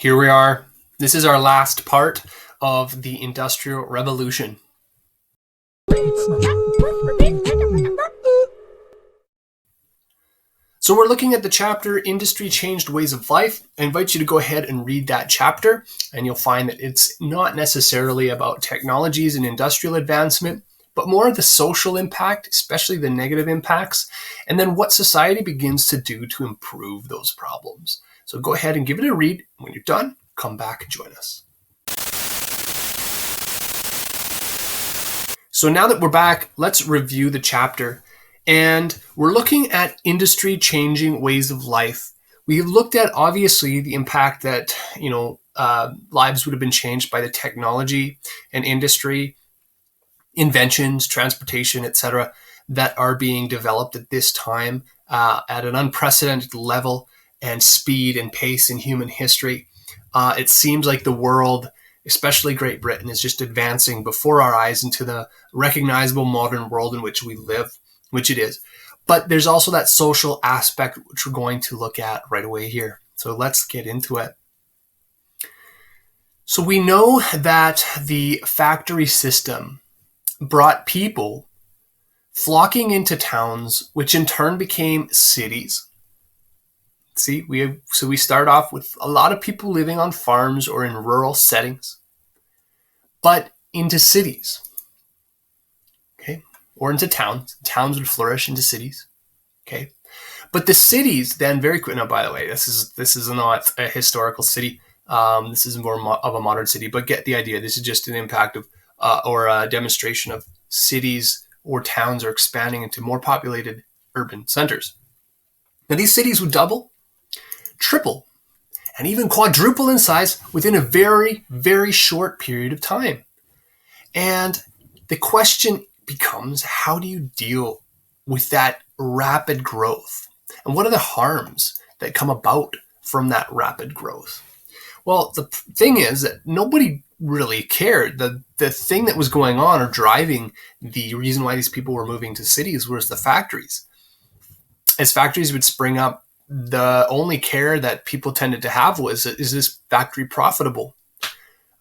Here we are. This is our last part of the Industrial Revolution. So we're looking at the chapter, Industry Changed Ways of Life. I invite you to go ahead and read that chapter, and you'll find that it's not necessarily about technologies and industrial advancement, but more of the social impact, especially the negative impacts, and then what society begins to do to improve those problems. So go ahead and give it a read. When you're done, come back and join us. So now that we're back, let's review the chapter. And we're looking at industry changing ways of life. We've looked at, obviously, the impact that, lives would have been changed by the technology and industry, inventions, transportation, etc., that are being developed at this time at an unprecedented level and speed and pace in human history. It seems like the world, especially Great Britain, is just advancing before our eyes into the recognizable modern world in which we live, which it is. But there's also that social aspect, which we're going to look at right away here. So let's get into it. So we know that the factory system brought people flocking into towns, which in turn became cities. See, we start off with a lot of people living on farms or in rural settings, but into cities, okay, or into towns. Towns would flourish into cities, okay. But the cities then very quickly. Now, by the way, this is not a historical city. This is more of a modern city, but get the idea. This is just an impact of or a demonstration of cities or towns are expanding into more populated urban centers. Now, these cities would double, triple, and even quadruple in size within a very, very short period of time. And the question becomes, how do you deal with that rapid growth? And what are the harms that come about from that rapid growth? Well, the thing is that nobody really cared. The thing that was going on or driving the reason why these people were moving to cities was the factories. As factories would spring up, the only care that people tended to have was, is this factory profitable?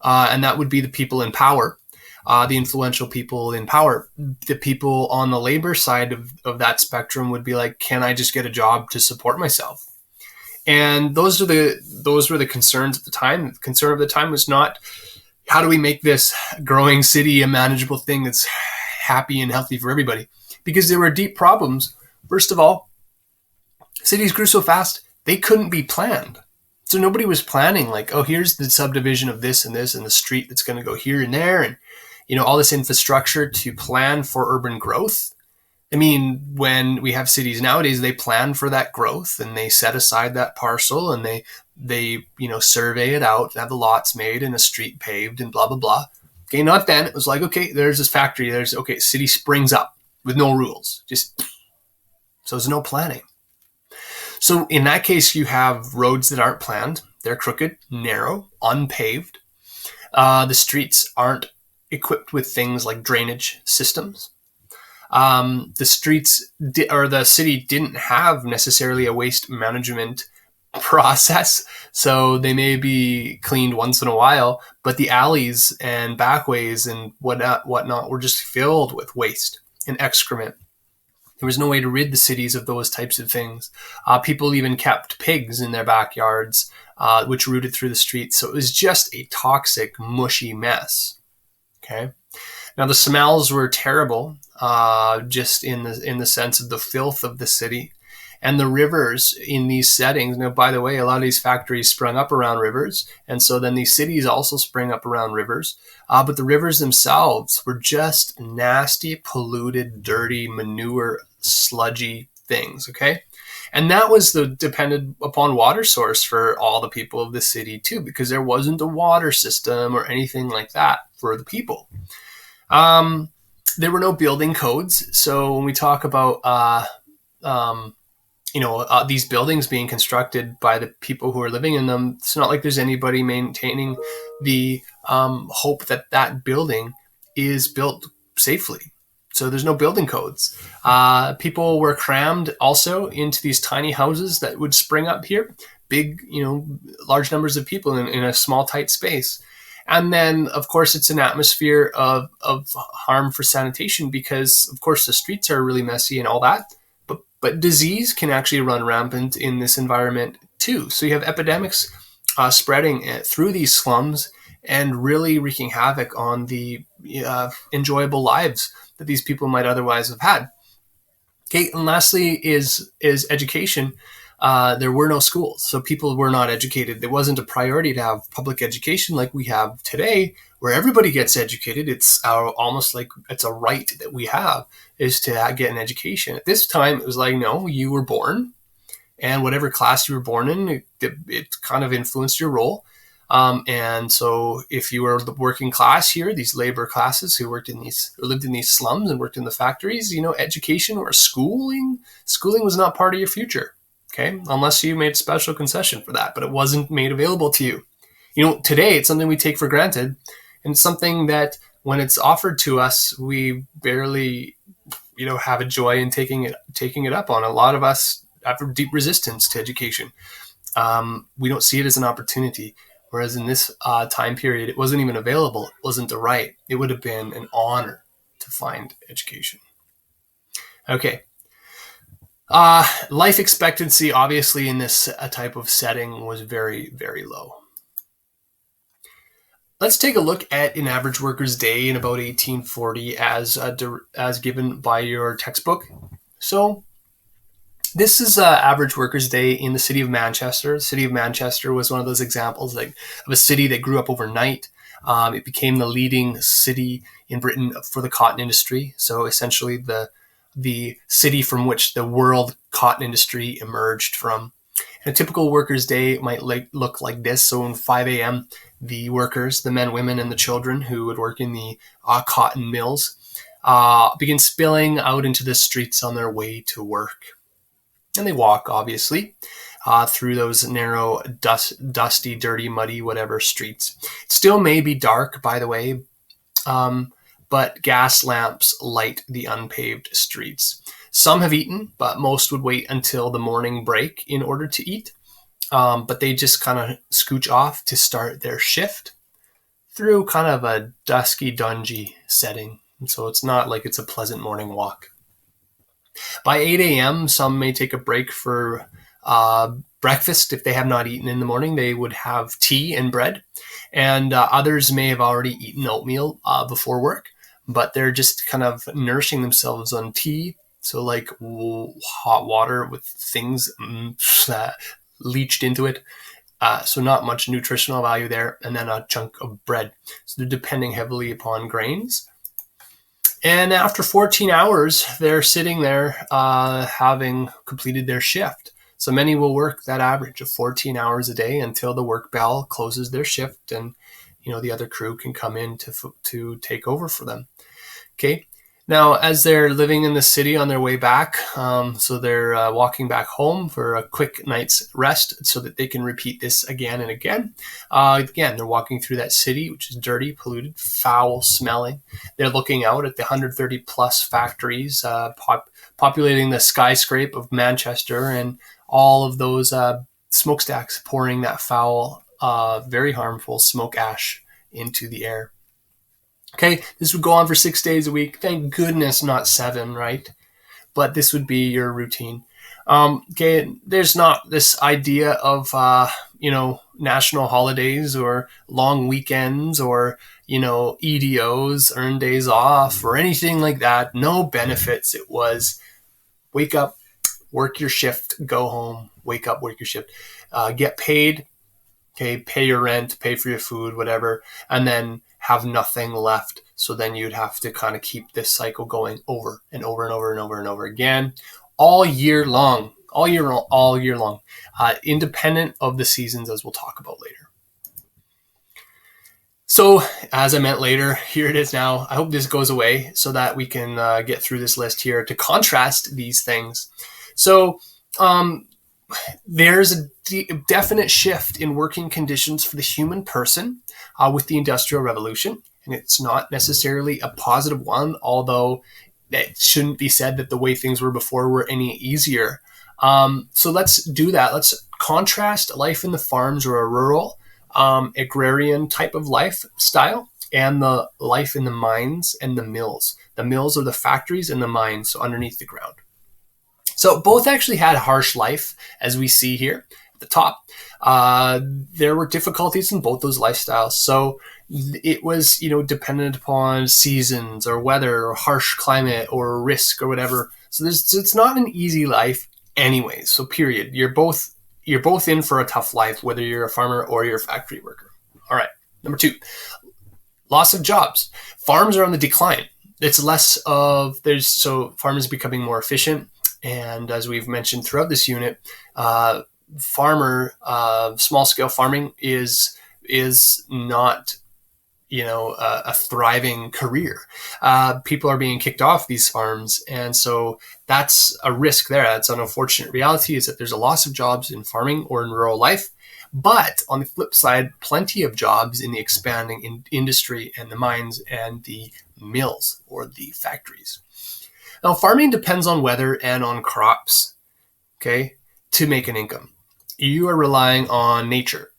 And that would be the people in power, the influential people in power. The people on the labor side of that spectrum would be like, can I just get a job to support myself? And those were the concerns at the time. The concern of the time was not, how do we make this growing city a manageable thing that's happy and healthy for everybody? Because there were deep problems. First of all, cities grew so fast, they couldn't be planned. So nobody was planning like, oh, here's the subdivision of this and the street that's going to go here and there. And, all this infrastructure to plan for urban growth. I mean, when we have cities nowadays, they plan for that growth and they set aside that parcel and they survey it out, have the lots made and a street paved and blah, blah, blah. Okay, not then. It was like, okay, there's this factory. City springs up with no rules. So there's no planning. So in that case, you have roads that aren't planned. They're crooked, narrow, unpaved. The streets aren't equipped with things like drainage systems. The streets or the city didn't have necessarily a waste management process. So they may be cleaned once in a while, but the alleys and backways and whatnot were just filled with waste and excrement. There was no way to rid the cities of those types of things. People even kept pigs in their backyards, which rooted through the streets. So it was just a toxic, mushy mess. Okay. Now the smells were terrible, just in the sense of the filth of the city, and the rivers in these settings. Now, by the way, a lot of these factories sprung up around rivers, and so then these cities also spring up around rivers. But the rivers themselves were just nasty, polluted, dirty, manure, sludgy things. Okay. And that was depended upon water source for all the people of the city too, because there wasn't a water system or anything like that for the people. There were no building codes. So when we talk about, these buildings being constructed by the people who are living in them, it's not like there's anybody maintaining the hope that that building is built safely. So there's no building codes. People were crammed also into these tiny houses that would spring up here big, large numbers of people in a small, tight space. And then, of course, it's an atmosphere of harm for sanitation because, of course, the streets are really messy and all that. But disease can actually run rampant in this environment too. So you have epidemics spreading through these slums and really wreaking havoc on the enjoyable lives that these people might otherwise have had. Okay, and lastly is education. There were no schools, so people were not educated. It wasn't a priority to have public education like we have today, where everybody gets educated. It's almost like it's a right that we have, is to get an education. At this time, it was like, no, you were born, and whatever class you were born in, it kind of influenced your role. And so if you were the working class here, these labor classes who lived in these slums and worked in the factories, education or schooling was not part of your future. Okay, unless you made special concession for that, but it wasn't made available to you. Today it's something we take for granted, and it's something that when it's offered to us, we barely, have a joy in taking it up on. A lot of us have a deep resistance to education. We don't see it as an opportunity. Whereas in this time period, it wasn't even available. It wasn't a right. It would have been an honor to find education. Okay. Life expectancy, obviously, in this type of setting was very, very low. Let's take a look at an average worker's day in about 1840 as given by your textbook. So this is average worker's day in the city of Manchester. The city of Manchester was one of those examples of a city that grew up overnight. It became the leading city in Britain for the cotton industry. So essentially the city from which the world cotton industry emerged from. And a typical worker's day might look like this. So in 5 a.m., the workers, the men, women, and the children who would work in the cotton mills begin spilling out into the streets on their way to work. And they walk, obviously, through those narrow, dusty, dirty, muddy, whatever streets. It still may be dark, by the way, but gas lamps light the unpaved streets. Some have eaten, but most would wait until the morning break in order to eat. But they just kind of scooch off to start their shift through kind of a dusky, dungy setting. And so it's not like it's a pleasant morning walk. By 8 a.m., some may take a break for breakfast. If they have not eaten in the morning, they would have tea and bread. And others may have already eaten oatmeal before work, but they're just kind of nourishing themselves on tea. So like hot water with things leached into it. So not much nutritional value there. And then a chunk of bread. So they're depending heavily upon grains. And after 14 hours, they're sitting there having completed their shift. So many will work that average of 14 hours a day until the work bell closes their shift and the other crew can come in to take over for them. Okay. Now, as they're living in the city on their way back, so they're walking back home for a quick night's rest so that they can repeat this again and again. Again, they're walking through that city, which is dirty, polluted, foul smelling. They're looking out at the 130 plus factories populating the skyscraper of Manchester and all of those smokestacks pouring that foul, very harmful smoke ash into the air. Okay, this would go on for 6 days a week. Thank goodness not 7, right? But this would be your routine. Okay, there's not this idea of, national holidays or long weekends or, EDOs, earned days off or anything like that. No benefits. It was wake up, work your shift, go home, wake up, work your shift, get paid, okay, pay your rent, pay for your food, whatever, and then have nothing left. So then you'd have to kind of keep this cycle going over and over and over and over and over again, all year long, independent of the seasons, as we'll talk about later. So as I meant later, here it is now. I hope this goes away so that we can get through this list here to contrast these things. So there's a definite shift in working conditions for the human person with the Industrial Revolution. And it's not necessarily a positive one, although it shouldn't be said that the way things were before were any easier. So let's do that. Let's contrast life in the farms or a rural agrarian type of lifestyle and the life in the mines and the mills. The mills are the factories and the mines, so underneath the ground. So both actually had a harsh life, as we see here at the top. There were difficulties in both those lifestyles. So it was, dependent upon seasons or weather or harsh climate or risk or whatever. So it's not an easy life anyways. So period. You're both in for a tough life, whether you're a farmer or you're a factory worker. All right. Number 2, loss of jobs. Farms are on the decline. It's less of so farmers becoming more efficient. And as we've mentioned throughout this unit, small scale farming is not, a thriving career. People are being kicked off these farms. And so that's a risk there. That's an unfortunate reality, is that there's a loss of jobs in farming or in rural life. But on the flip side, plenty of jobs in the expanding industry and the mines and the mills or the factories. Now, farming depends on weather and on crops, okay, to make an income. You are relying on nature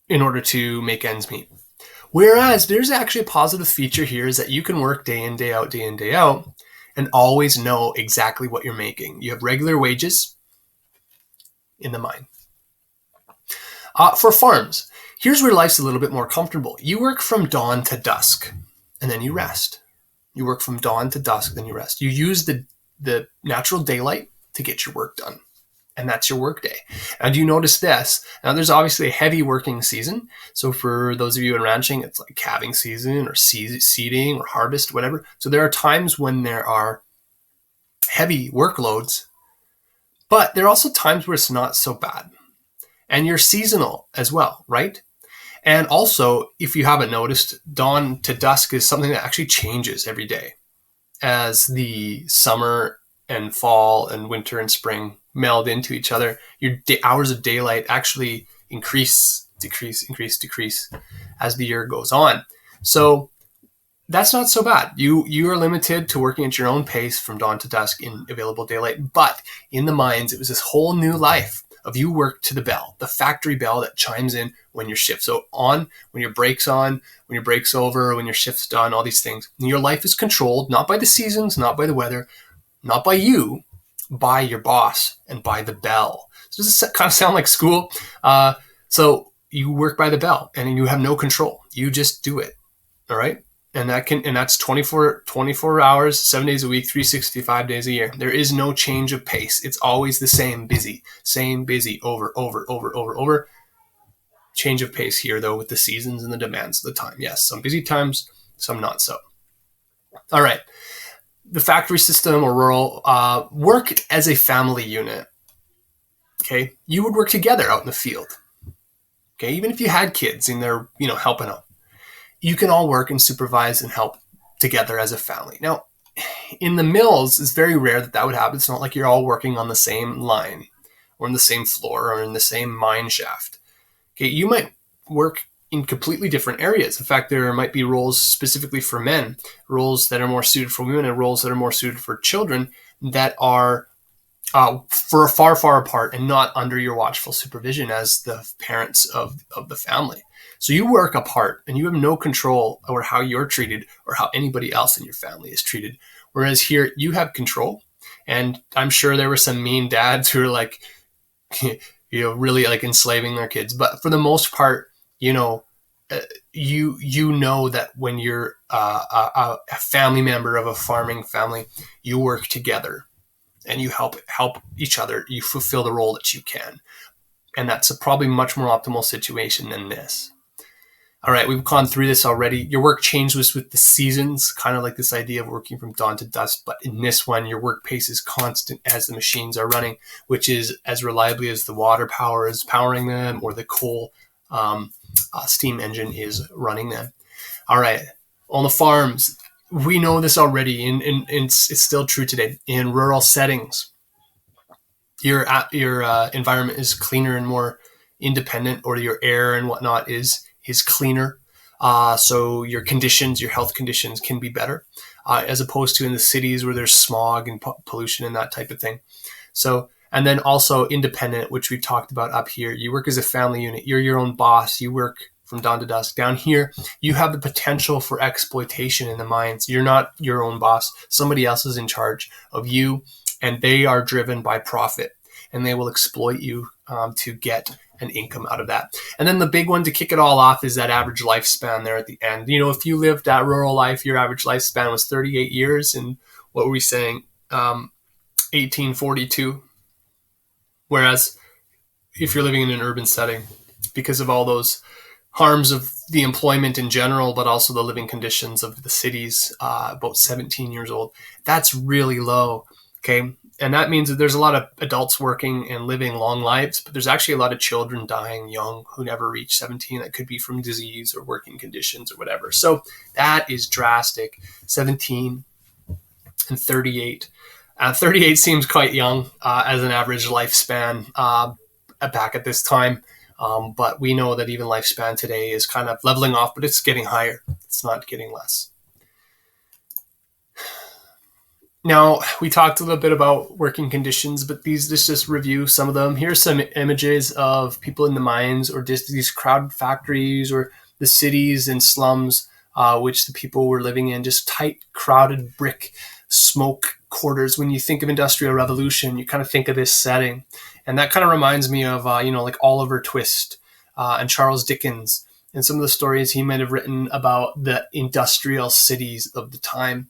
in order to make ends meet. Whereas there's actually a positive feature here, is that you can work day in, day out, and always know exactly what you're making. You have regular wages in the mine. For farms, here's where life's a little bit more comfortable. You work from dawn to dusk, and then you rest. You work from dawn to dusk, then you rest. You use the natural daylight to get your work done. And that's your work day. And you notice this. Now, there's obviously a heavy working season. So for those of you in ranching, it's like calving season or seeding or harvest, whatever. So there are times when there are heavy workloads, but there are also times where it's not so bad. And you're seasonal as well, right? And also, if you haven't noticed, dawn to dusk is something that actually changes every day as the summer and fall and winter and spring meld into each other. Your hours of daylight actually decrease as the year goes on. So that's not so bad. You are limited to working at your own pace from dawn to dusk in available daylight. But in the mines, it was this whole new life of you work to the bell, the factory bell that chimes in when your shift's on, when your break's on, when your break's over, when your shift's done, all these things. And your life is controlled, not by the seasons, not by the weather, not by you, by your boss and by the bell. So does this kind of sound like school? So you work by the bell and you have no control. You just do it. All right. And that's 24 hours, 7 days a week, 365 days a year. There is no change of pace. It's always the same busy, over. Change of pace here though, with the seasons and the demands of the time. Yes. Some busy times, some not so. All right. The factory system or rural work as a family unit. Okay. You would work together out in the field. Okay. Even if you had kids and they're, helping out, you can all work and supervise and help together as a family. Now, in the mills, it's very rare that would happen. It's not like you're all working on the same line or in the same floor or in the same mine shaft. Okay. You might work in completely different areas. In fact, there might be roles specifically for men, roles that are more suited for women, and roles that are more suited for children that are for far, far apart and not under your watchful supervision as the parents of the family. So you work apart and you have no control over how you're treated or how anybody else in your family is treated. Whereas here you have control. And I'm sure there were some mean dads who are like, really like enslaving their kids. But for the most part, you know that when you're a family member of a farming family, you work together and you help each other. You fulfill the role that you can. And that's a probably much more optimal situation than this. All right, we've gone through this already. Your work changes with the seasons, kind of like this idea of working from dawn to dusk. But in this one, your work pace is constant as the machines are running, which is as reliably as the water power is powering them or the coal steam engine is running them. All right, on the farms, we know this already, and it's still true today. In rural settings, your environment is cleaner and more independent, or your air and whatnot is cleaner. So your health conditions can be better, as opposed to in the cities where there's smog and pollution and that type of thing. So And then also independent, which we've talked about up here. You work as a family unit. You're your own boss. You work from dawn to dusk. Down here, you have the potential for exploitation in the mines. You're not your own boss. Somebody else is in charge of you, and they are driven by profit, and they will exploit you to get an income out of that. And then the big one to kick it all off is that average lifespan there at the end. You know, if you lived that rural life, your average lifespan was 38 years. And what were we saying? 1842. Whereas if you're living in an urban setting, because of all those harms of the employment in general, but also the living conditions of the cities, about 17 years old, that's really low. Okay. And that means that there's a lot of adults working and living long lives, but there's actually a lot of children dying young who never reach 17. That could be from disease or working conditions or whatever. So that is drastic. 17 and 38. 38 seems quite young as an average lifespan back at this time. But we know that even lifespan today is kind of leveling off, but it's getting higher. It's not getting less. Now, we talked a little bit about working conditions, but let's just review some of them. Here's some images of people in the mines or just these crowded factories or the cities and slums, which the people were living in, just tight, crowded brick smoke quarters. When you think of Industrial Revolution, you kind of think of this setting. And that kind of reminds me of, like Oliver Twist and Charles Dickens and some of the stories he might have written about the industrial cities of the time.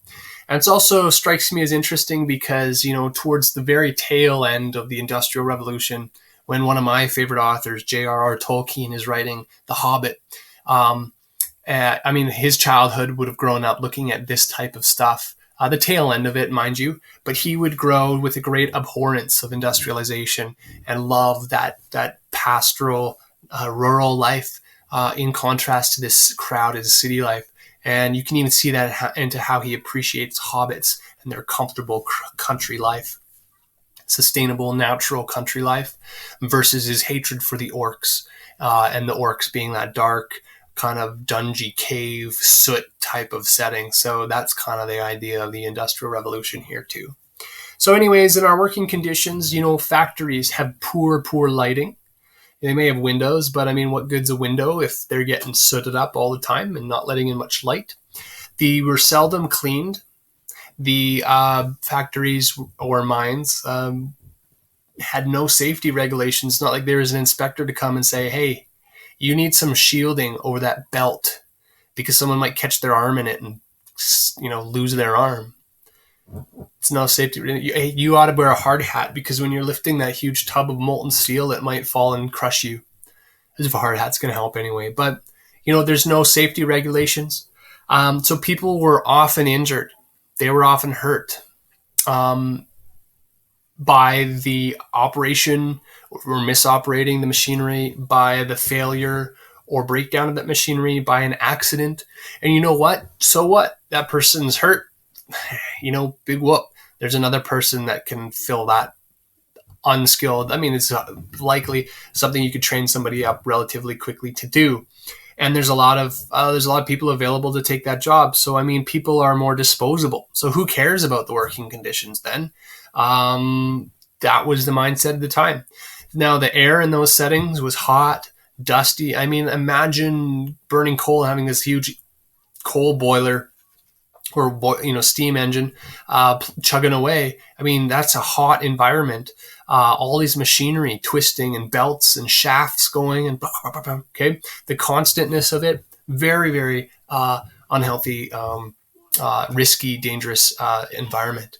And it also strikes me as interesting because, towards the very tail end of the Industrial Revolution, when one of my favorite authors, J.R.R. Tolkien, is writing The Hobbit, his childhood would have grown up looking at this type of stuff. The tail end of it, mind you, but he would grow with a great abhorrence of industrialization and love that pastoral, rural life in contrast to this crowded city life. And you can even see that into how he appreciates hobbits and their comfortable country life, sustainable, natural country life, versus his hatred for the orcs, and the orcs being that dark, kind of dungy cave soot type of setting. So that's kind of the idea of the Industrial Revolution here too. So anyways, in our working conditions, factories have poor lighting. They may have windows, but what good's a window if they're getting sooted up all the time and not letting in much light? They were seldom cleaned. The factories or mines had no safety regulations. Not like there was an inspector to come and say, hey, you need some shielding over that belt because someone might catch their arm in it and, lose their arm. It's no safety. You ought to wear a hard hat because when you're lifting that huge tub of molten steel, it might fall and crush you. As if a hard hat's going to help anyway. But, there's no safety regulations. So people were often injured. They were often hurt by the operation or misoperating the machinery, by the failure or breakdown of that machinery, by an accident. And you know what? So what? That person's hurt. Big whoop. There's another person that can fill that unskilled. It's likely something you could train somebody up relatively quickly to do. And there's a lot of people available to take that job. So, people are more disposable. So who cares about the working conditions then? That was the mindset at the time. Now, the air in those settings was hot, dusty. Imagine burning coal and having this huge coal boiler or steam engine chugging away. That's a hot environment. All these machinery twisting and belts and shafts going and blah, blah, blah, blah, okay. The constantness of it, very, very unhealthy, risky, dangerous environment.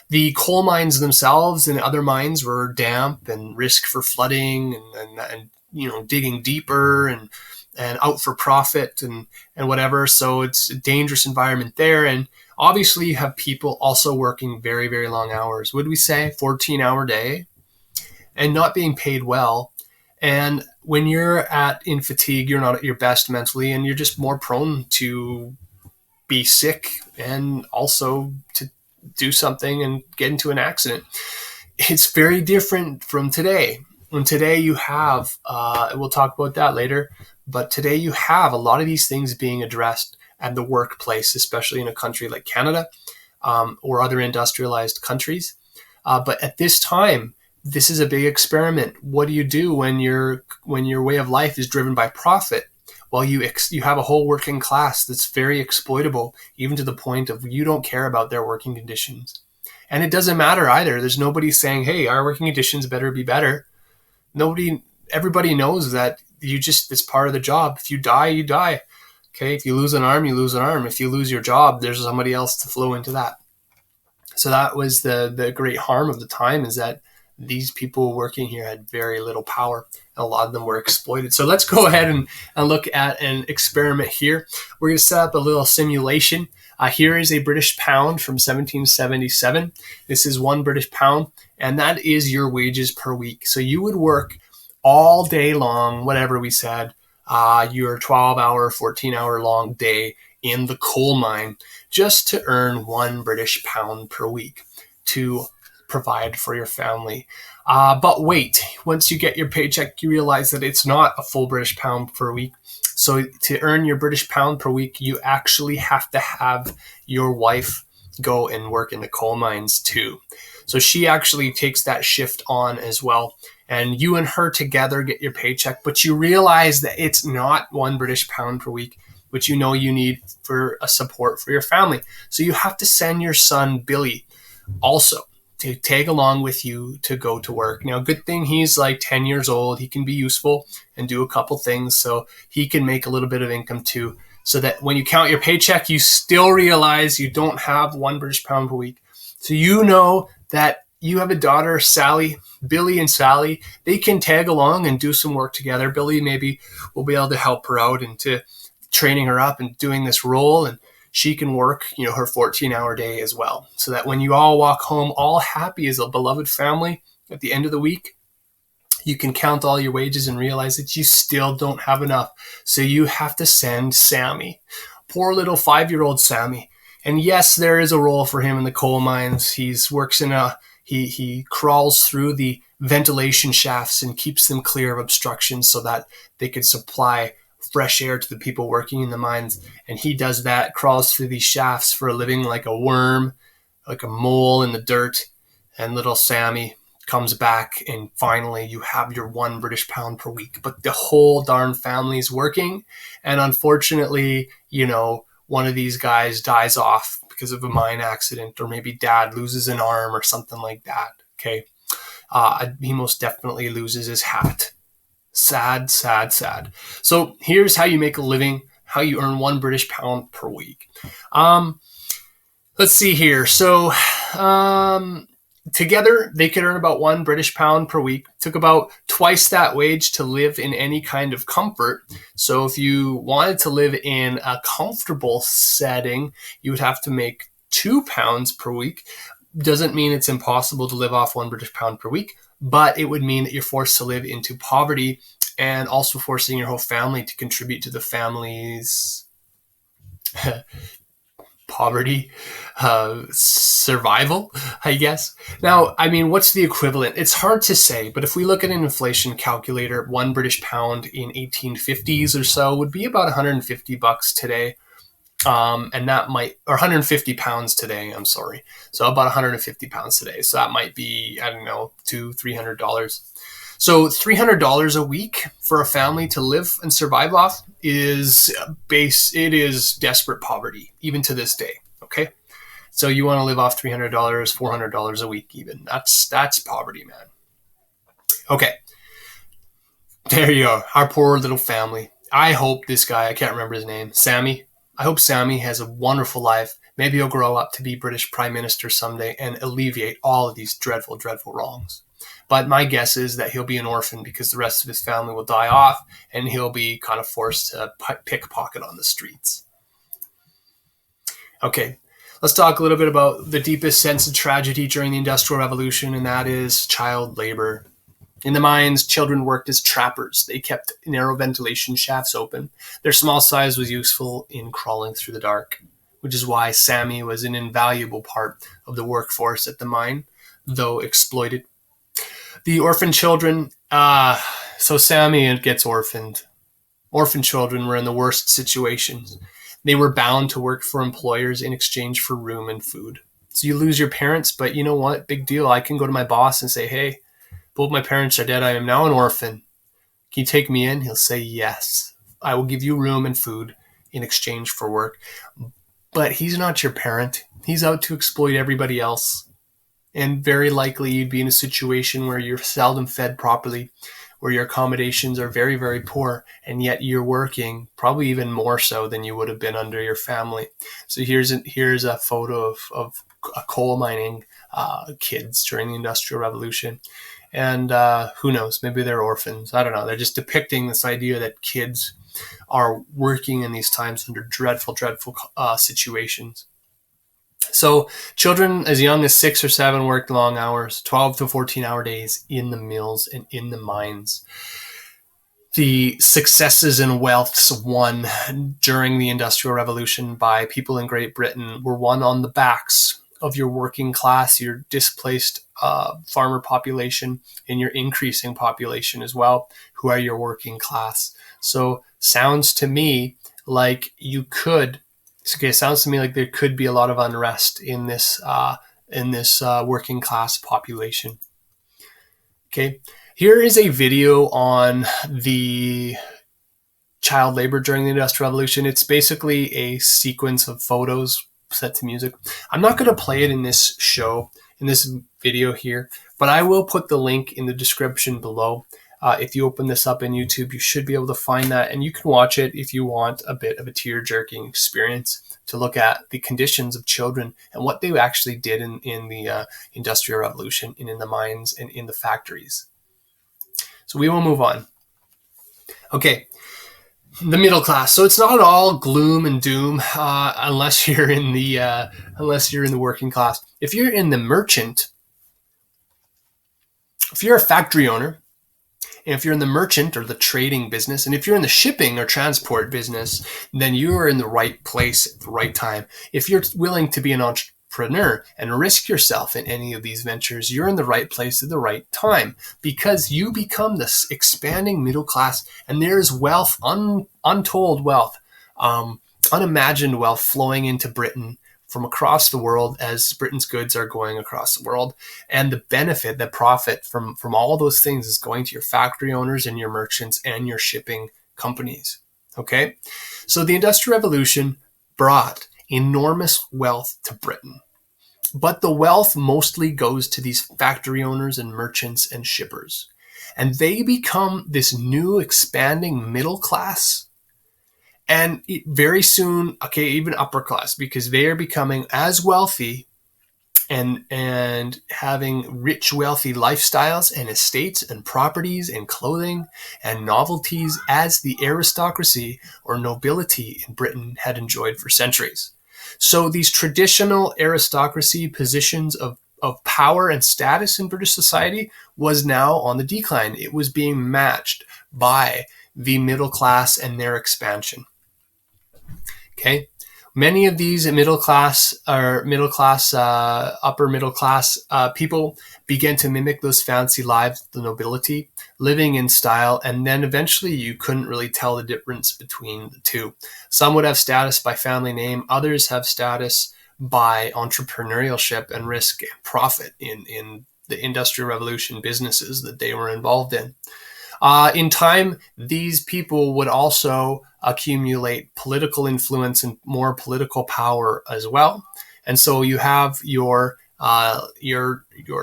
The coal mines themselves and other mines were damp and risk for flooding and digging deeper and out for profit and whatever. So it's a dangerous environment there. And obviously you have people also working very, very long hours. Would we say 14-hour day and not being paid well? And when you're in fatigue, you're not at your best mentally, and you're just more prone to be sick and also to do something and get into an accident. It's very different from today. And today you have, we'll talk about that later, but today you have a lot of these things being addressed at the workplace, especially in a country like Canada or other industrialized countries. But at this time, this is a big experiment. What do you do when your way of life is driven by profit? Well, you have a whole working class that's very exploitable, even to the point of you don't care about their working conditions. And it doesn't matter either. There's nobody saying, hey, our working conditions better be better. Everybody knows that it's part of the job. If you die, you die. Okay. If you lose an arm, you lose an arm. If you lose your job, there's somebody else to flow into that. So that was the great harm of the time, is that these people working here had very little power. A lot of them were exploited. So let's go ahead and look at an experiment here. We're going to set up a little simulation. Here is a British pound from 1777. This is 1 British pound, and that is your wages per week. So you would work all day long, whatever we said, your 12-hour, 14-hour long day in the coal mine, just to earn 1 British pound per week to provide for your family. But wait, once you get your paycheck, you realize that it's not a full British pound per week. So to earn your British pound per week, you actually have to have your wife go and work in the coal mines too. So she actually takes that shift on as well. And you and her together get your paycheck, but you realize that it's not 1 British pound per week, which you know you need for a support for your family. So you have to send your son, Billy, also to tag along with you to go to work. Now, good thing he's like 10 years old. He can be useful and do a couple things, so he can make a little bit of income too, so that when you count your paycheck, you still realize you don't have 1 British pound per week. So you know that you have a daughter, Sally, Billy and Sally. They can tag along and do some work together. Billy maybe will be able to help her out into training her up and doing this role, and she can work, her 14-hour day as well. So that when you all walk home all happy as a beloved family at the end of the week, you can count all your wages and realize that you still don't have enough. So you have to send Sammy, poor little 5-year-old Sammy. And yes, there is a role for him in the coal mines. He crawls through the ventilation shafts and keeps them clear of obstructions so that they could supply fresh air to the people working in the mines. And he does that, crawls through these shafts for a living like a worm, like a mole in the dirt. And little Sammy comes back, and finally you have your 1 British pound per week. But the whole darn family's working. And unfortunately, one of these guys dies off because of a mine accident, or maybe dad loses an arm or something like that. Okay. He most definitely loses his hat. Sad, sad, sad. So here's how you make a living, how you earn 1 British pound per week. Let's see here. So together they could earn about 1 British pound per week. Took about twice that wage to live in any kind of comfort. So if you wanted to live in a comfortable setting, you would have to make 2 pounds per week. Doesn't mean it's impossible to live off 1 British pound per week, but it would mean that you're forced to live into poverty, and also forcing your whole family to contribute to the family's poverty, survival, I guess. Now, what's the equivalent? It's hard to say, but if we look at an inflation calculator, 1 British pound in 1850s or so would be about $150 today. And that might, or 150 pounds today, I'm sorry. So about 150 pounds today. So that might be, $200-$300. So $300 a week for a family to live and survive off is desperate poverty, even to this day. Okay. So you want to live off $300, $400 a week, even. That's poverty, man. Okay. There you go. Our poor little family. I hope this guy, I can't remember his name, Sammy. I hope Sammy has a wonderful life. Maybe he'll grow up to be British Prime Minister someday and alleviate all of these dreadful, dreadful wrongs. But my guess is that he'll be an orphan because the rest of his family will die off, and he'll be kind of forced to pickpocket on the streets. Okay, let's talk a little bit about the deepest sense of tragedy during the Industrial Revolution, and that is child labor. In the mines, children worked as trappers. They kept narrow ventilation shafts open. Their small size was useful in crawling through the dark, which is why Sammy was an invaluable part of the workforce at the mine, though exploited. The orphan children, so Sammy gets orphaned. Orphan children were in the worst situations. They were bound to work for employers in exchange for room and food. So you lose your parents, but you know what? Big deal. I can go to my boss and say, hey, both my parents are dead. I am now an orphan. Can you take me in? He'll say, yes. I will give you room and food in exchange for work. But he's not your parent. He's out to exploit everybody else. And very likely you'd be in a situation where you're seldom fed properly, where your accommodations are very, very poor, and yet you're working probably even more so than you would have been under your family. So here's a photo of coal mining kids during the Industrial Revolution. And who knows, maybe they're orphans. I don't know. They're just depicting this idea that kids are working in these times under dreadful, dreadful situations. So children as young as 6 or 7 worked long hours, 12 to 14-hour days in the mills and in the mines. The successes and wealths won during the Industrial Revolution by people in Great Britain were won on the backs of your working class, your displaced farmer population, and your increasing population as well, who are your working class. So sounds to me like sounds to me like there could be a lot of unrest in this working class population. Okay, here is a video on the child labor during the Industrial Revolution. It's basically a sequence of photos set to music. I'm not going to play it in this video here, but I will put the link in the description below. If you open this up in YouTube, you should be able to find that, and you can watch it if you want a bit of a tear-jerking experience to look at the conditions of children and what they actually did in the Industrial Revolution and in the mines and in the factories. So we will move on. Okay, the middle class. So it's not all gloom and doom unless you're in the working class. If you're in the merchant, if you're a factory owner, and if you're in the merchant or the trading business, and if you're in the shipping or transport business, then you are in the right place at the right time. If you're willing to be an entrepreneur and risk yourself in any of these ventures, you're in the right place at the right time, because you become this expanding middle class, and there's wealth, untold wealth, unimagined wealth flowing into Britain from across the world as Britain's goods are going across the world. And the benefit, the profit from all those things is going to your factory owners and your merchants and your shipping companies. Okay? So the Industrial Revolution brought enormous wealth to Britain. But the wealth mostly goes to these factory owners and merchants and shippers. And they become this new expanding middle class. And very soon, even upper class, because they are becoming as wealthy and having rich, wealthy lifestyles and estates and properties and clothing and novelties as the aristocracy or nobility in Britain had enjoyed for centuries. So these traditional aristocracy positions of power and status in British society was now on the decline. It was being matched by the middle class and their expansion. Okay, many of these upper middle class people began to mimic those fancy lives, the nobility, living in style, and then eventually you couldn't really tell the difference between the two. Some would have status by family name, others have status by entrepreneurship and risk and profit in the Industrial Revolution businesses that they were involved in. In time, these people would also accumulate political influence and more political power as well. And so you have your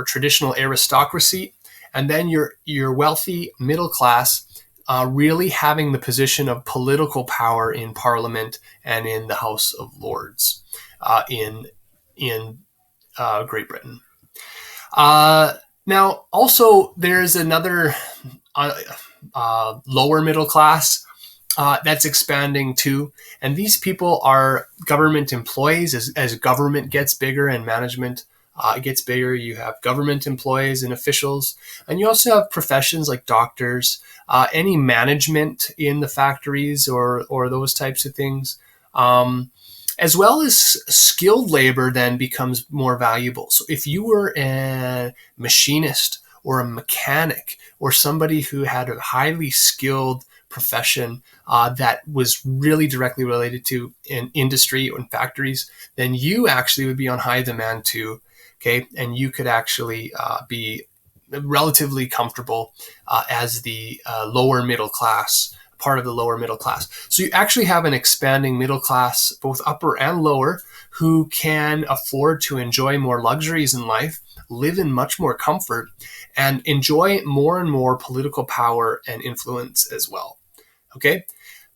traditional aristocracy, and then your wealthy middle class really having the position of political power in Parliament and in the House of Lords in Great Britain. Now, also, there's another lower middle class that's expanding too. And these people are government employees. As government gets bigger and management gets bigger, you have government employees and officials. And you also have professions like doctors, any management in the factories or those types of things. As well as skilled labor then becomes more valuable. So if you were a machinist or a mechanic or somebody who had a highly skilled profession that was really directly related to an industry or in factories, then you actually would be on high demand too, okay? And you could actually be relatively comfortable as the lower middle class, part of the lower middle class. So you actually have an expanding middle class, both upper and lower, who can afford to enjoy more luxuries in life, live in much more comfort, and enjoy more and more political power and influence as well. Okay?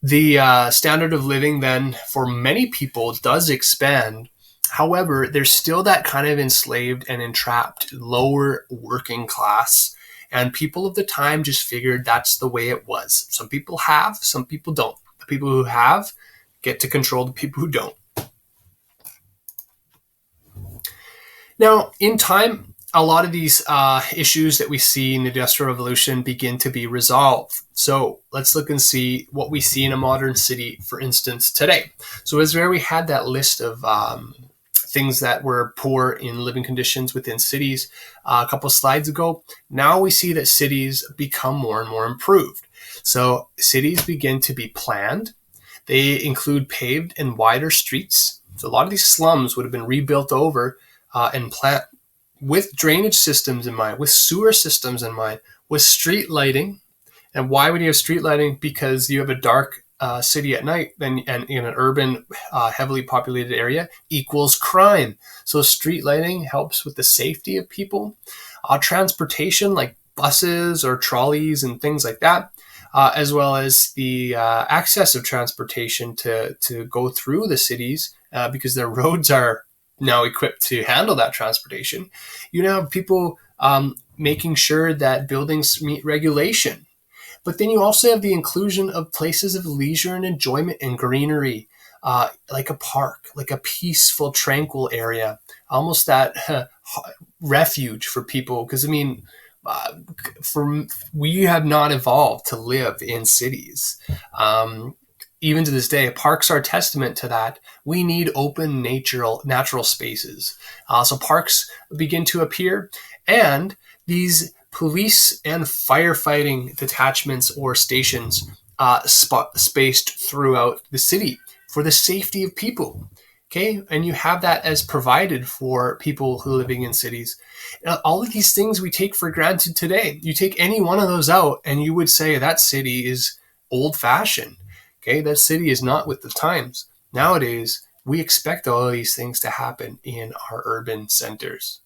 The standard of living then for many people does expand. However, there's still that kind of enslaved and entrapped lower working class. And people of the time just figured that's the way it was. Some people have, some people don't. The people who have get to control the people who don't. Now, in time, a lot of these issues that we see in the Industrial Revolution begin to be resolved. So let's look and see what we see in a modern city, for instance, today. So as where we had that list of things that were poor in living conditions within cities a couple of slides ago, now we see that cities become more and more improved. So cities begin to be planned. They include paved and wider streets. So a lot of these slums would have been rebuilt over and planned with drainage systems in mind, with sewer systems in mind, with street lighting. And why would you have street lighting? Because you have a dark city at night, and in an urban, heavily populated area equals crime. So street lighting helps with the safety of people. Transportation, like buses or trolleys and things like that, as well as the access of transportation to go through the cities, because their roads are now equipped to handle that transportation. You now have people making sure that buildings meet regulation. But then you also have the inclusion of places of leisure and enjoyment and greenery, like a park, like a peaceful, tranquil area, almost that refuge for people. Because, I mean, we have not evolved to live in cities. Even to this day, parks are a testament to that. We need open natural spaces. So parks begin to appear, and these police and firefighting detachments or stations spaced throughout the city for the safety of people. Okay, and you have that as provided for people who are living in cities. Now, all of these things we take for granted today. You take any one of those out, and you would say that city is old-fashioned. Okay, that city is not with the times. Nowadays, we expect all of these things to happen in our urban centers.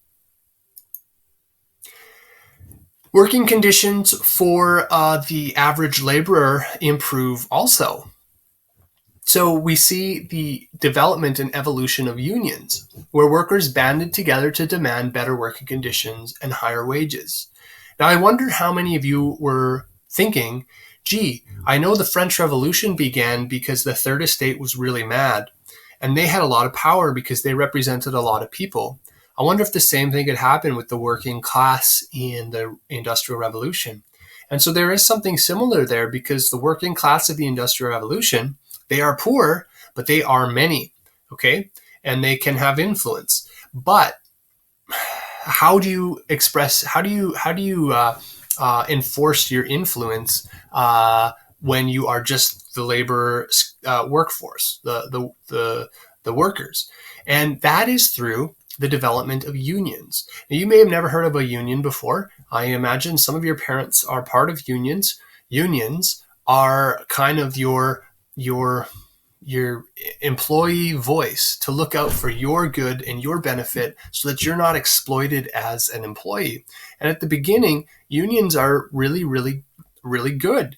Working conditions for the average laborer improve also. So we see the development and evolution of unions, where workers banded together to demand better working conditions and higher wages. Now, I wonder how many of you were thinking, gee, I know the French Revolution began because the Third Estate was really mad, and they had a lot of power because they represented a lot of people. I wonder if the same thing could happen with the working class in the Industrial Revolution. And so there is something similar there, because the working class of the Industrial Revolution, they are poor, but they are many, okay? And they can have influence. But how do you enforce your influence when you are just the labor workforce, the workers? And that is through the development of unions. Now, you may have never heard of a union before. I imagine some of your parents are part of unions. Unions are kind of your employee voice to look out for your good and your benefit so that you're not exploited as an employee. And at the beginning, unions are really, really, really good.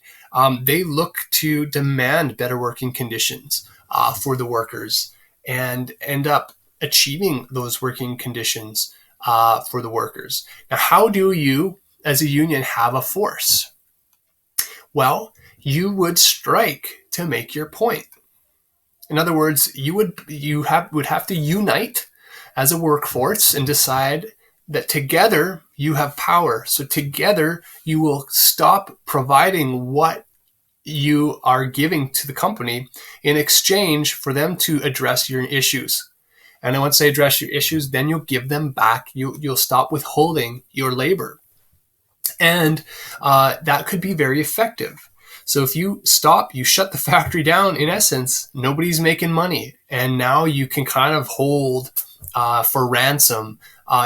They look to demand better working conditions for the workers and end up achieving those working conditions for the workers. Now, how do you, as a union, have a force? Well, you would strike to make your point. In other words, you would have to unite as a workforce and decide that together you have power. So together you will stop providing what you are giving to the company in exchange for them to address your issues. And then once they address your issues, then you'll give them back. You'll stop withholding your labor. And that could be very effective. So if you shut the factory down, in essence, nobody's making money. And now you can kind of hold for ransom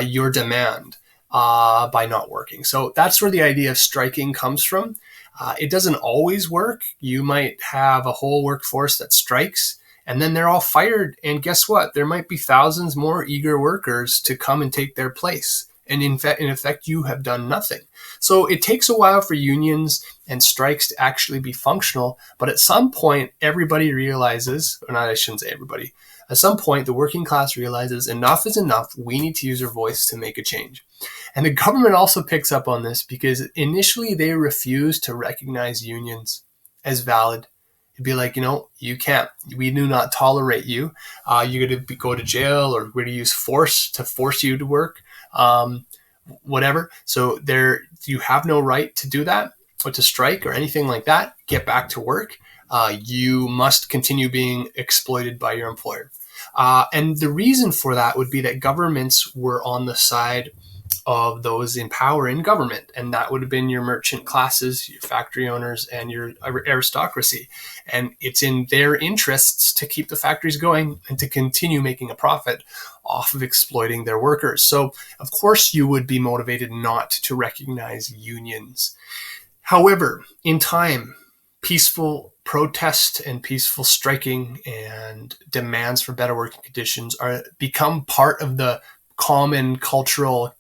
your demand. by not working. So that's where the idea of striking comes from. It doesn't always work. You might have a whole workforce that strikes, and then they're all fired. And guess what? There might be thousands more eager workers to come and take their place. And in effect, you have done nothing. So it takes a while for unions and strikes to actually be functional. But at some point, everybody realizes, or not, I shouldn't say everybody. At some point, the working class realizes enough is enough. We need to use our voice to make a change. And the government also picks up on this because initially they refused to recognize unions as valid. It'd be like, you can't. We do not tolerate you. You're going to go to jail, or we're going to use force to force you to work, whatever. So you have no right to do that or to strike or anything like that. Get back to work. You must continue being exploited by your employer. And the reason for that would be that governments were on the side of those in power in government. And that would have been your merchant classes, your factory owners, and your aristocracy. And it's in their interests to keep the factories going and to continue making a profit off of exploiting their workers. So, of course, you would be motivated not to recognize unions. However, in time, peaceful protest and peaceful striking and demands for better working conditions become part of the common cultural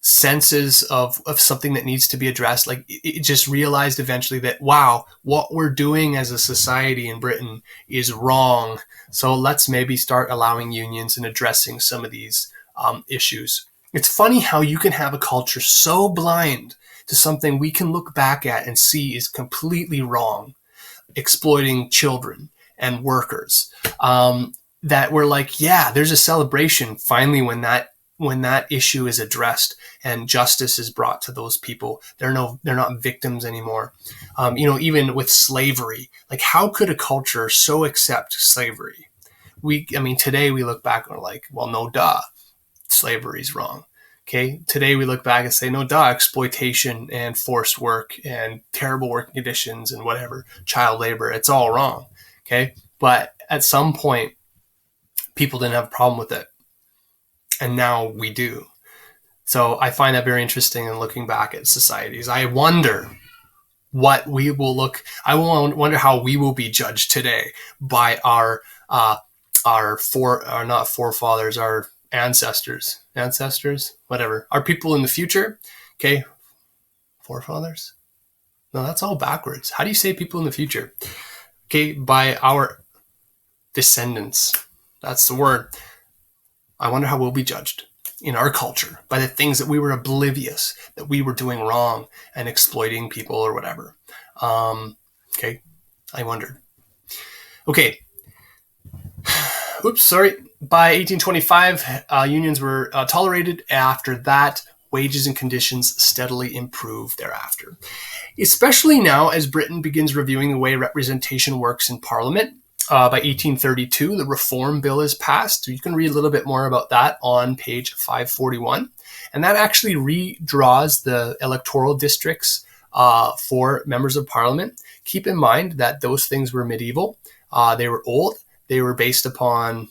senses of something that needs to be addressed. Like it just realized eventually that, wow, what we're doing as a society in Britain is wrong. So let's maybe start allowing unions and addressing some of these issues. It's funny how you can have a culture so blind to something we can look back at and see is completely wrong, exploiting children and workers, that we're like, yeah, there's a celebration finally when that issue is addressed and justice is brought to those people. They're not victims anymore. Even with slavery, like how could a culture so accept slavery? Today we look back and we're like, well, no, duh, slavery's wrong. Okay. Today we look back and say, no, duh, exploitation and forced work and terrible working conditions and whatever, child labor, it's all wrong. Okay. But at some point, people didn't have a problem with it. And now we do. So I find that very interesting in looking back at societies. I wonder what we will I wonder how we will be judged today by our forefathers, our ancestors, whatever, our people in the future. Okay. Forefathers? No, that's all backwards. How do you say people in the future? Okay. By our descendants. That's the word. I wonder how we'll be judged in our culture by the things that we were oblivious, that we were doing wrong and exploiting people or whatever. Okay. I wondered. Okay. Oops, sorry. By 1825, unions were tolerated. After that, wages and conditions steadily improved thereafter. Especially now as Britain begins reviewing the way representation works in Parliament. By 1832, the Reform Bill is passed. You can read a little bit more about that on page 541. And that actually redraws the electoral districts for members of Parliament. Keep in mind that those things were medieval. They were old. They were based upon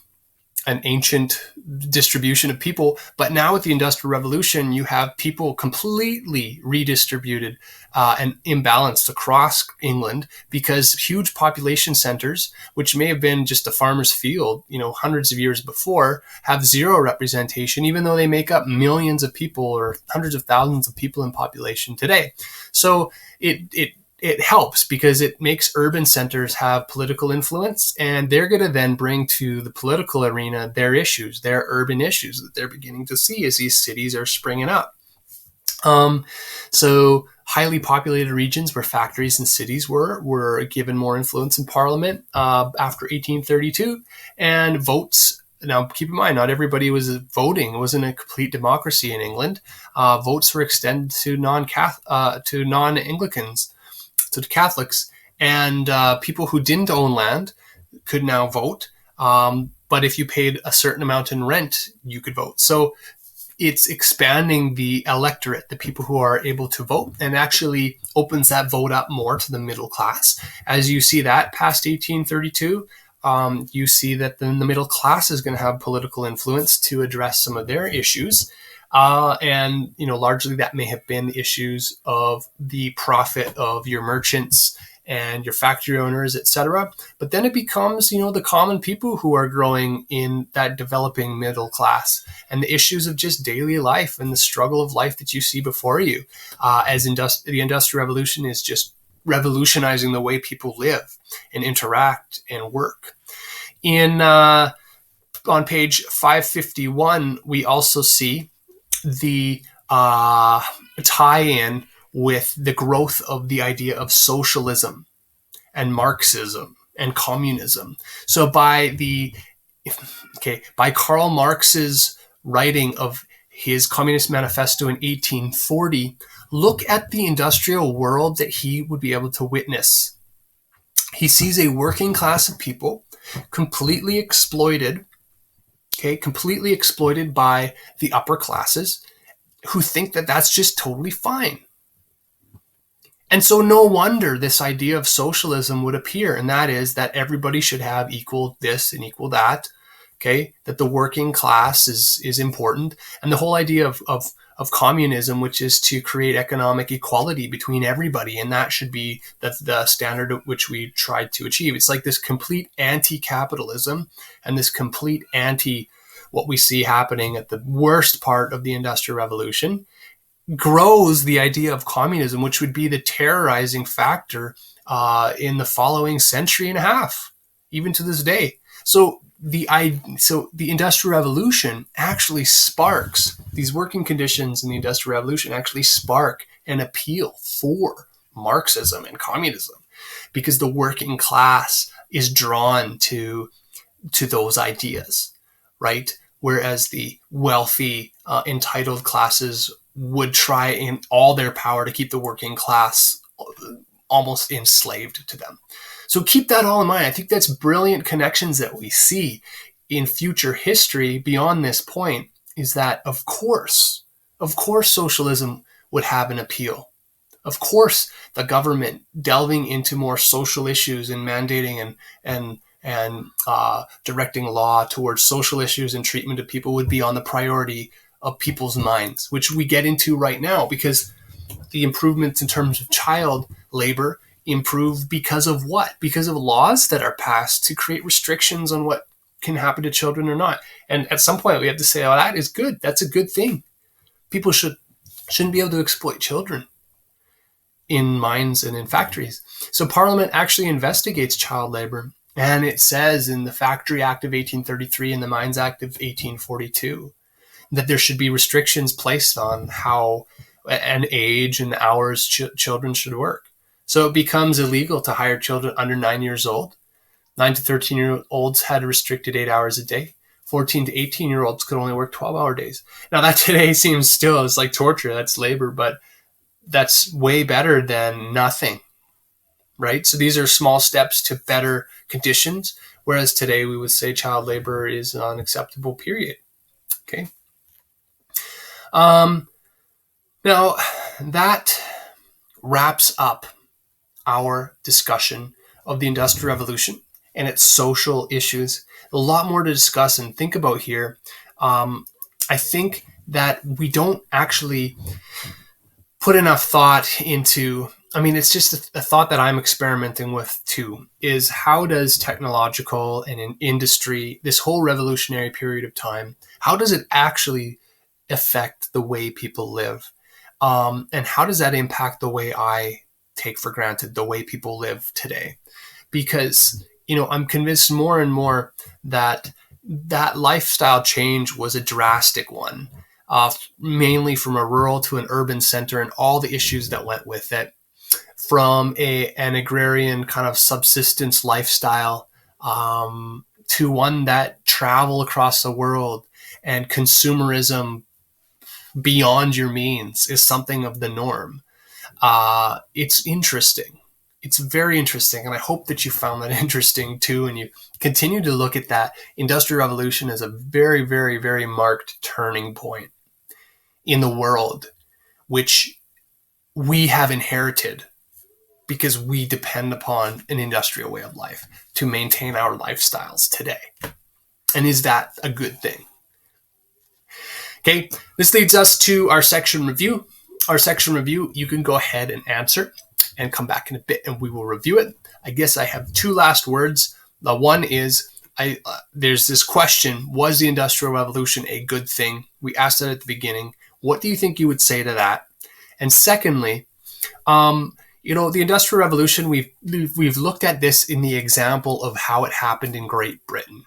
an ancient distribution of people. But now with the Industrial Revolution, you have people completely redistributed and imbalanced across England because huge population centers, which may have been just a farmer's field, hundreds of years before, have zero representation, even though they make up millions of people or hundreds of thousands of people in population today. So it helps because it makes urban centers have political influence, and they're going to then bring to the political arena their issues, their urban issues that they're beginning to see as these cities are springing up. So highly populated regions where factories and cities were given more influence in Parliament after 1832, and votes. Now, keep in mind, not everybody was voting. It wasn't a complete democracy in England. Votes were extended to non-Anglicans. To the Catholics, and people who didn't own land could now vote. But if you paid a certain amount in rent, you could vote. So it's expanding the electorate, the people who are able to vote, and actually opens that vote up more to the middle class. As you see that past 1832, you see that then the middle class is going to have political influence to address some of their issues. And largely that may have been issues of the profit of your merchants and your factory owners, etc. But then it becomes, the common people who are growing in that developing middle class, and the issues of just daily life and the struggle of life that you see before you, as the Industrial Revolution is just revolutionizing the way people live and interact and work. On page 551, we also see the tie-in with the growth of the idea of socialism and Marxism and communism. So by Karl Marx's writing of his Communist Manifesto in 1840, look at the industrial world that he would be able to witness. He sees a working class of people completely exploited by the upper classes, who think that that's just totally fine. And so no wonder this idea of socialism would appear, and that is that everybody should have equal this and equal that, that the working class is important. And the whole idea of communism, which is to create economic equality between everybody, and that should be the standard at which we tried to achieve. It's like this complete anti-capitalism and this complete anti what we see happening at the worst part of the Industrial Revolution grows the idea of communism, which would be the terrorizing factor in the following century and a half, even to this day. So the Industrial Revolution actually sparks, these working conditions in the Industrial Revolution actually spark an appeal for Marxism and communism, because the working class is drawn to those ideas, right? Whereas the wealthy, entitled classes would try in all their power to keep the working class almost enslaved to them. So keep that all in mind. I think that's brilliant connections that we see in future history beyond this point, is that of course socialism would have an appeal. Of course, the government delving into more social issues and mandating and directing law towards social issues and treatment of people would be on the priority of people's minds, which we get into right now, because the improvements in terms of child labor improve because of what? Because of laws that are passed to create restrictions on what can happen to children or not. And at some point we have to say, oh, that is good. That's a good thing. People shouldn't be able to exploit children in mines and in factories. So Parliament actually investigates child labor. And it says in the Factory Act of 1833 and the Mines Act of 1842 that there should be restrictions placed on how and age and hours children should work. So it becomes illegal to hire children under 9 years old. 9 to 13-year-olds had restricted 8 hours a day. 14 to 18-year-olds could only work 12-hour days. Now that today seems still, it's like torture, that's labor, but that's way better than nothing. Right? So these are small steps to better conditions, whereas today we would say child labor is an unacceptable, period. Okay. Now that wraps up our discussion of the Industrial Revolution and its social issues. A lot more to discuss and think about here. I think that we don't actually put enough thought into, it's just a thought that I'm experimenting with too, is how does technological and in industry, this whole revolutionary period of time, how does it actually affect the way people live? And how does that impact the way I take for granted the way people live today? Because, I'm convinced more and more that lifestyle change was a drastic one, mainly from a rural to an urban center and all the issues that went with it. From an agrarian kind of subsistence lifestyle to one that travel across the world, and consumerism beyond your means is something of the norm. It's interesting. It's very interesting. And I hope that you found that interesting too. And you continue to look at that Industrial Revolution as a very, very, very marked turning point in the world, which we have inherited because we depend upon an industrial way of life to maintain our lifestyles today. And is that a good thing? Okay, this leads us to our section review. Our section review, you can go ahead and answer and come back in a bit and we will review it. I guess I have two last words. The one is, there's this question, was the Industrial Revolution a good thing? We asked that at the beginning. What do you think you would say to that? And secondly, the Industrial Revolution, we've looked at this in the example of how it happened in Great Britain.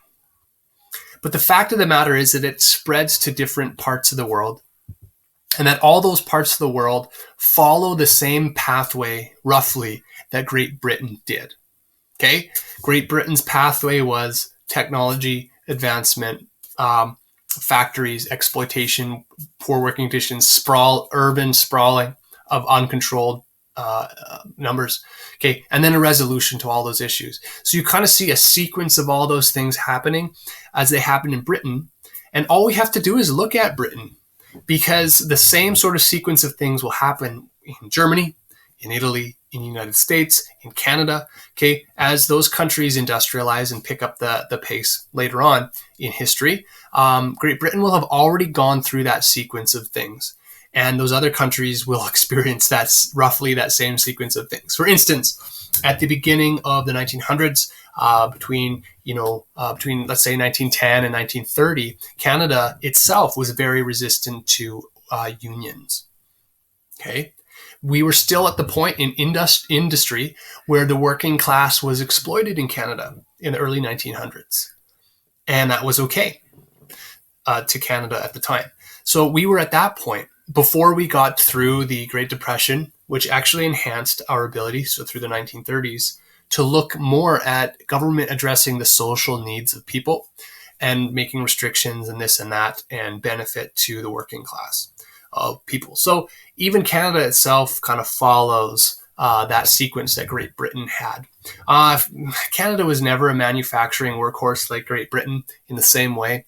But the fact of the matter is that it spreads to different parts of the world, and that all those parts of the world follow the same pathway, roughly, that Great Britain did. Okay? Great Britain's pathway was technology, advancement, factories, exploitation, poor working conditions, sprawl, urban sprawling of uncontrolled numbers. Okay, and then a resolution to all those issues. So you kind of see a sequence of all those things happening as they happen in Britain. And all we have to do is look at Britain, because the same sort of sequence of things will happen in Germany, in Italy, in the United States, in Canada, okay, as those countries industrialize and pick up the pace later on in history. Great Britain will have already gone through that sequence of things, and those other countries will experience roughly that same sequence of things. For instance, at the beginning of the 1900s, between let's say 1910 and 1930, Canada itself was very resistant to unions. Okay, we were still at the point in industry where the working class was exploited in Canada in the early 1900s, and that was okay to Canada at the time. So we were at that point before we got through the Great Depression, which actually enhanced our ability, so through the 1930s, to look more at government addressing the social needs of people and making restrictions and this and that and benefit to the working class of people. So even Canada itself kind of follows that sequence that Great Britain had. Canada was never a manufacturing workhorse like Great Britain in the same way.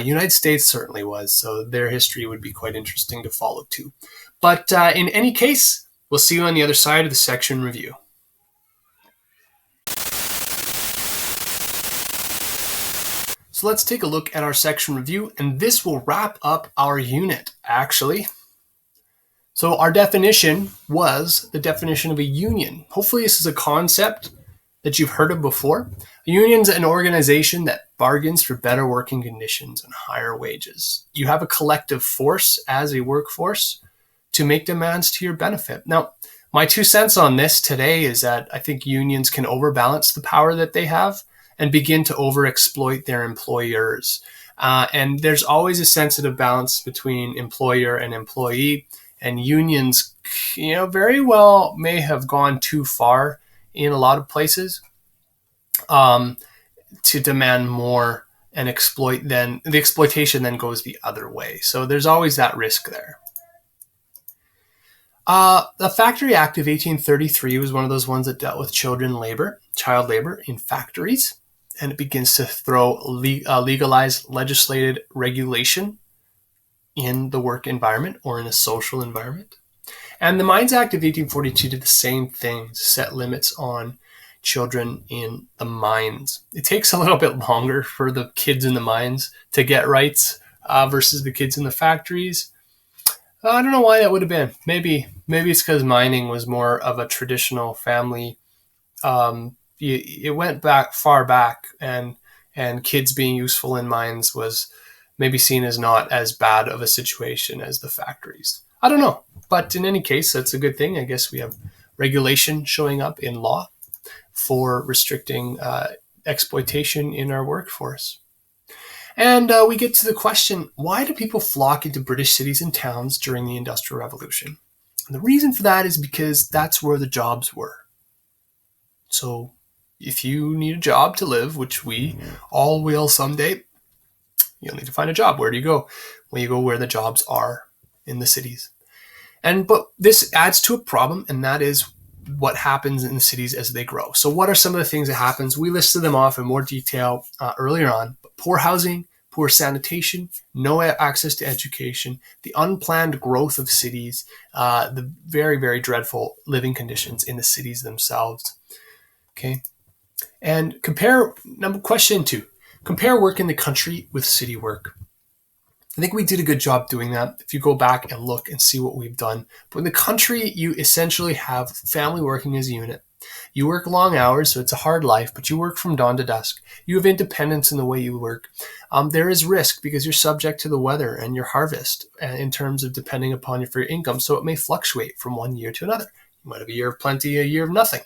United States certainly was, so their history would be quite interesting to follow too. But in any case, we'll see you on the other side of the section review. So let's take a look at our section review, and this will wrap up our unit, actually. So our definition was the definition of a union. Hopefully this is a concept that you've heard of before. A union's an organization that bargains for better working conditions and higher wages. You have a collective force as a workforce to make demands to your benefit. Now, my 2 cents on this today is that I think unions can overbalance the power that they have and begin to overexploit their employers. And there's always a sensitive balance between employer and employee. And unions, very well may have gone too far in a lot of places to demand more and exploit. Then the exploitation then goes the other way. So there's always that risk there. The Factory Act of 1833 was one of those ones that dealt with child labor in factories, and it begins to throw legalized legislated regulation in the work environment or in a social environment. And the Mines Act of 1842 did the same thing, to set limits on children in the mines. It takes a little bit longer for the kids in the mines to get rights versus the kids in the factories. I don't know why that would have been. Maybe it's because mining was more of a traditional family. It went far back, and kids being useful in mines was maybe seen as not as bad of a situation as the factories. I don't know. But in any case, that's a good thing. I guess we have regulation showing up in law for restricting exploitation in our workforce. And we get to the question, why do people flock into British cities and towns during the Industrial Revolution? And the reason for that is because that's where the jobs were. So if you need a job to live, which we all will someday, you'll need to find a job. Where do you go? Well, you go where the jobs are in the cities. But this adds to a problem, and that is what happens in the cities as they grow. So what are some of the things that happens? We listed them off in more detail earlier on. But poor housing, poor sanitation, no access to education, the unplanned growth of cities, the very, very dreadful living conditions in the cities themselves. Okay. And compare work in the country with city work. I think we did a good job doing that if you go back and look and see what we've done. But in the country, you essentially have family working as a unit. You work long hours, so it's a hard life, but you work from dawn to dusk. You have independence in the way you work. There is risk because you're subject to the weather and your harvest in terms of depending upon your, for your income. So it may fluctuate from one year to another. You might have a year of plenty, a year of nothing.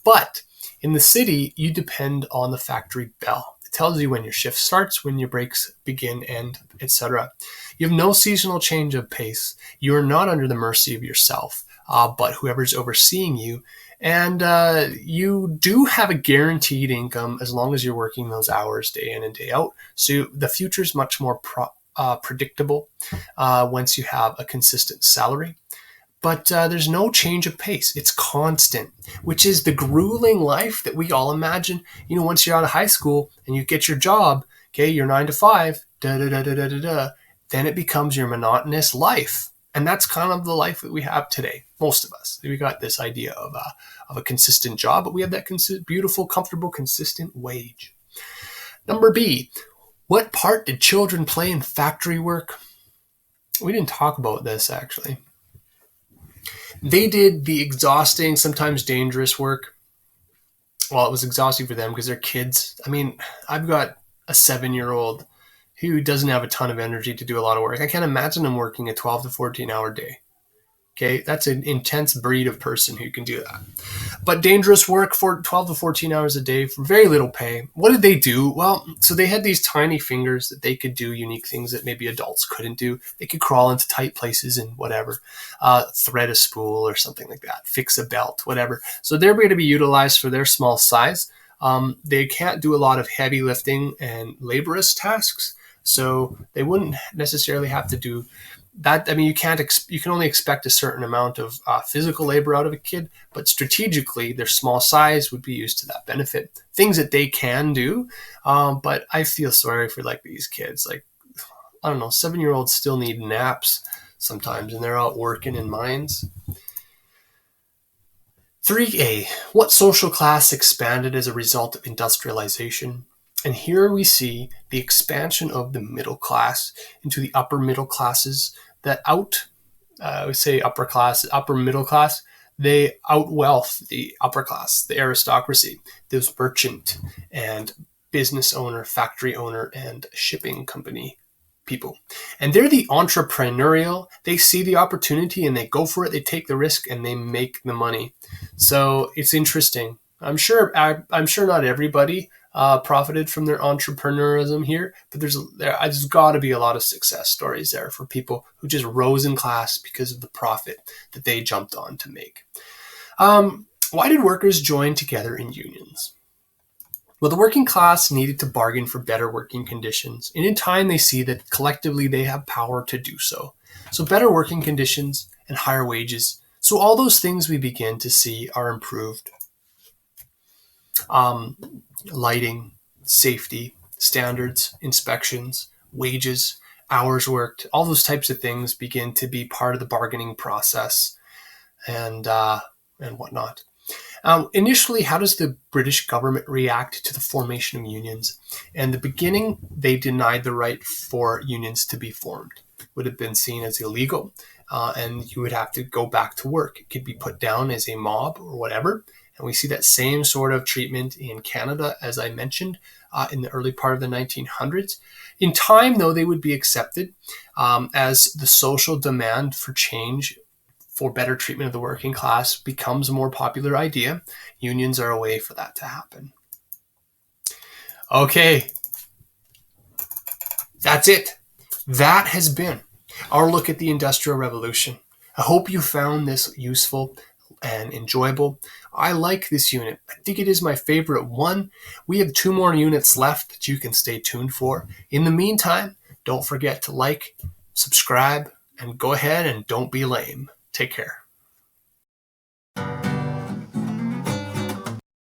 But in the city, you depend on the factory bell. It tells you when your shift starts, when your breaks begin, end, etc. You have no seasonal change of pace. You are not under the mercy of yourself, but whoever's overseeing you. And you do have a guaranteed income as long as you're working those hours day in and day out. So the future is much more predictable once you have a consistent salary. But there's no change of pace. It's constant, which is the grueling life that we all imagine. You know, once you're out of high school and you get your job, okay, you're 9 to 5, then it becomes your monotonous life. And that's kind of the life that we have today, most of us. We got this idea of a consistent job, but we have that beautiful, comfortable, consistent wage. Number B, what part did children play in factory work? We didn't talk about this, actually. They did the exhausting, sometimes dangerous work. Well, it was exhausting for them because they're kids. I mean, I've got a 7-year-old who doesn't have a ton of energy to do a lot of work. I can't imagine him working a 12 to 14-hour day. Okay, that's an intense breed of person who can do that. But dangerous work for 12 to 14 hours a day for very little pay. What did they do? Well, so they had these tiny fingers that they could do unique things that maybe adults couldn't do. They could crawl into tight places and whatever, thread a spool or something like that, fix a belt, whatever. So they're going to be utilized for their small size. They can't do a lot of heavy lifting and laborious tasks. So they wouldn't necessarily have to do that. I mean, you can only expect a certain amount of physical labor out of a kid, but strategically, their small size would be used to that benefit. Things that they can do, but I feel sorry for like these kids. Like, I don't know, 7-year-olds still need naps sometimes, and they're out working in mines. 3A, what social class expanded as a result of industrialization? And here we see the expansion of the middle class into the upper middle classes that upper middle class, they outwealth the upper class, the aristocracy, those merchant and business owner, factory owner, and shipping company people. And they're the entrepreneurial. They see the opportunity and they go for it. They take the risk and they make the money. So it's interesting. I'm sure not everybody profited from their entrepreneurism here, but there's got to be a lot of success stories there for people who just rose in class because of the profit that they jumped on to make. Why did workers join together in unions? Well, the working class needed to bargain for better working conditions, and in time they see that collectively they have power to do so. So better working conditions and higher wages. So all those things we begin to see are improved. Lighting, safety, standards, inspections, wages, hours worked, all those types of things begin to be part of the bargaining process and whatnot. Initially, how does the British government react to the formation of unions? In the beginning, they denied the right for unions to be formed. It would have been seen as illegal, and you would have to go back to work. It could be put down as a mob or whatever. And we see that same sort of treatment in Canada, as I mentioned, in the early part of the 1900s. In time, though, they would be accepted as the social demand for change, for better treatment of the working class becomes a more popular idea. Unions are a way for that to happen. Okay, that's it. That has been our look at the Industrial Revolution. I hope you found this useful and enjoyable. I like this unit. I think it is my favorite one. We have 2 more units left that you can stay tuned for. In the meantime, don't forget to like, subscribe, and go ahead and don't be lame. Take care.